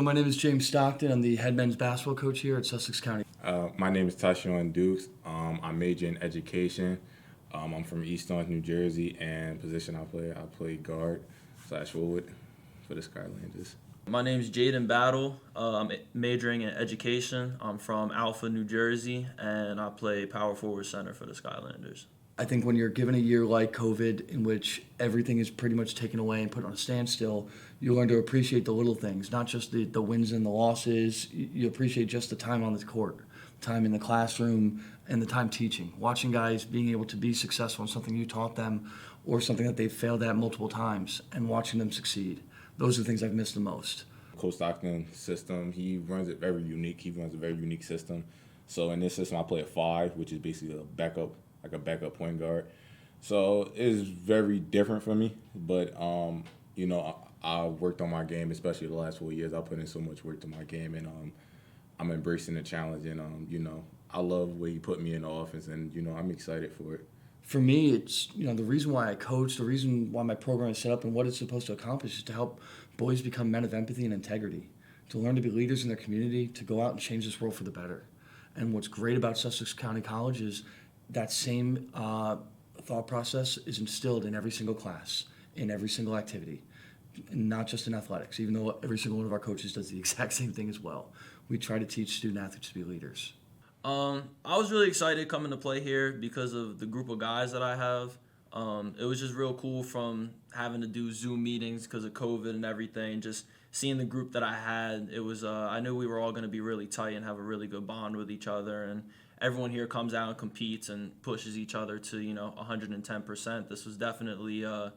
My name is James Stockton. I'm the head men's basketball coach here at Sussex County. My name is Tashawn Dukes. I major in education. I'm from East Orange, New Jersey, and position I play guard slash forward for the Skylanders. My name's Jaden Battle. I'm majoring in education. I'm from Alpha, New Jersey, and I play power forward center for the Skylanders. I think when you're given a year like COVID, in which everything is pretty much taken away and put on a standstill, you learn to appreciate the little things, not just the wins and the losses. You appreciate just the time on the court, time in the classroom, and the time teaching. Watching guys being able to be successful in something you taught them or something that they've failed at multiple times and watching them succeed. Those are the things I've missed the most. Coach Stockton's system, he runs it very unique. He runs a very unique system. So in this system, I play a 5, which is basically a backup point guard. So it's very different for me. But, I worked on my game, especially the last 4 years. I put in so much work to my game, and I'm embracing the challenge. And, I love where you put me in the offense, and, I'm excited for it. For me, it's, the reason why I coach, the reason why my program is set up and what it's supposed to accomplish is to help boys become men of empathy and integrity, to learn to be leaders in their community, to go out and change this world for the better. And what's great about Sussex County College is that same thought process is instilled in every single class, in every single activity, and not just in athletics, even though every single one of our coaches does the exact same thing as well. We try to teach student athletes to be leaders. I was really excited coming to play here because of the group of guys that I have. It was just real cool from having to do Zoom meetings because of COVID and everything. Just seeing the group that I had, it was. I knew we were all going to be really tight and have a really good bond with each other. And everyone here comes out and competes and pushes each other to 110%. This was definitely a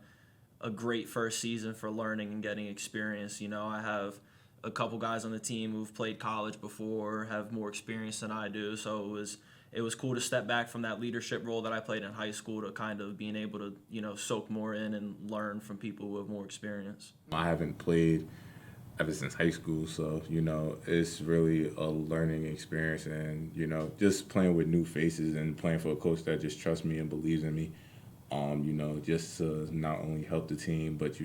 great first season for learning and getting experience. I have a couple guys on the team who've played college before, have more experience than I do. So it was cool to step back from that leadership role that I played in high school to kind of being able to, soak more in and learn from people who have more experience. I haven't played ever since high school, so, it's really a learning experience, and, just playing with new faces and playing for a coach that just trusts me and believes in me, just to not only help the team, but,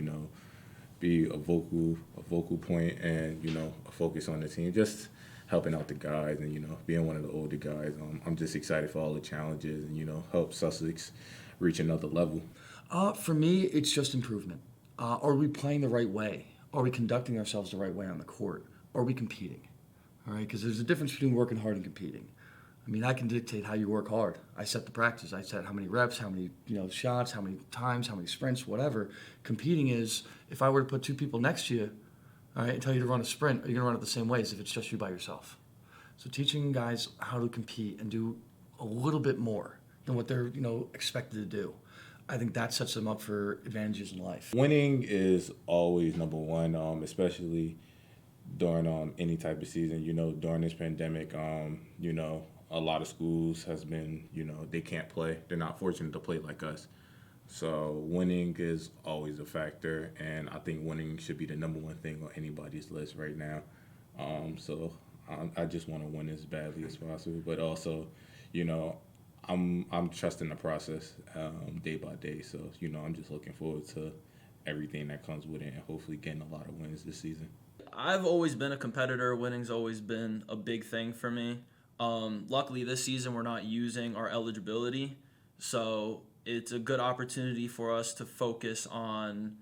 be a vocal point and, a focus on the team, just helping out the guys and, being one of the older guys. I'm just excited for all the challenges and, help Sussex reach another level. For me, it's just improvement. Are we playing the right way? Are we conducting ourselves the right way on the court? Are we competing? All right, because there's a difference between working hard and competing. I mean, I can dictate how you work hard. I set the practice. I set how many reps, how many shots, how many times, how many sprints, whatever. Competing is, if I were to put two people next to you, all right, and tell you to run a sprint, are you going to run it the same way as if it's just you by yourself? So teaching guys how to compete and do a little bit more than what they're expected to do, I think that sets them up for advantages in life. Winning is always number one, especially during any type of season. During this pandemic, a lot of schools has been, they can't play. They're not fortunate to play like us. So winning is always a factor, and I think winning should be the number one thing on anybody's list right now. So I just want to win as badly as possible, but also, I'm trusting the process day by day. So, I'm just looking forward to everything that comes with it and hopefully getting a lot of wins this season. I've always been a competitor. Winning's always been a big thing for me. Luckily, this season we're not using our eligibility, so it's a good opportunity for us to focus on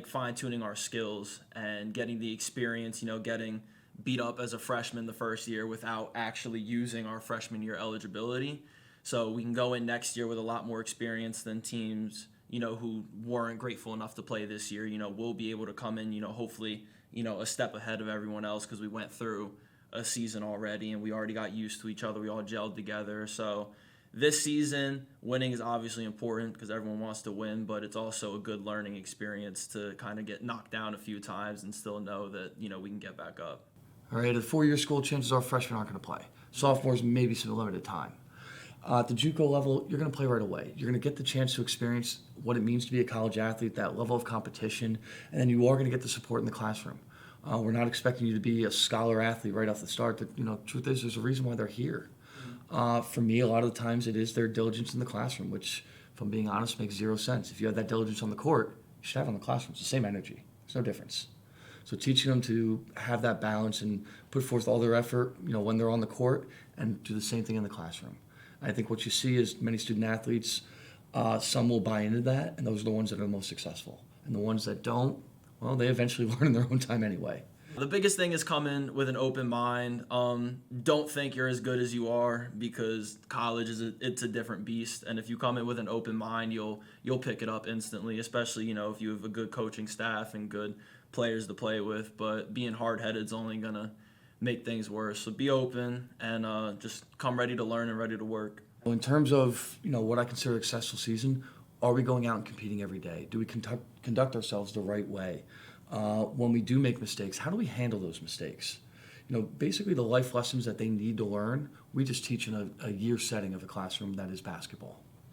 fine-tuning our skills and getting the experience, getting beat up as a freshman the first year without actually using our freshman year eligibility. So we can go in next year with a lot more experience than teams, who weren't grateful enough to play this year. We'll be able to come in, hopefully, a step ahead of everyone else because we went through a season already and we already got used to each other. We all gelled together. So this season, winning is obviously important because everyone wants to win, but it's also a good learning experience to kind of get knocked down a few times and still know that, we can get back up. All right, at a four-year school, chances are freshmen aren't going to play. Sophomores, maybe some limited time. At the JUCO level, you're going to play right away. You're going to get the chance to experience what it means to be a college athlete, that level of competition, and then you are going to get the support in the classroom. We're not expecting you to be a scholar athlete right off the start. The truth is, there's a reason why they're here. For me, a lot of the times it is their diligence in the classroom, which, if I'm being honest, makes zero sense. If you have that diligence on the court, you should have it in the classroom. It's the same energy. There's no difference. So teaching them to have that balance and put forth all their effort, when they're on the court, and do the same thing in the classroom. I think what you see is many student athletes, some will buy into that, and those are the ones that are the most successful. And the ones that don't, well, they eventually learn in their own time anyway. The biggest thing is coming with an open mind. Don't think you're as good as you are, because college it's a different beast. And if you come in with an open mind, you'll pick it up instantly. Especially if you have a good coaching staff and good players to play with. But being hard headed is only gonna make things worse. So be open and just come ready to learn and ready to work. In terms of what I consider a successful season, are we going out and competing every day? Do we conduct ourselves the right way? When we do make mistakes, how do we handle those mistakes? Basically the life lessons that they need to learn, we just teach in a year setting of a classroom that is basketball.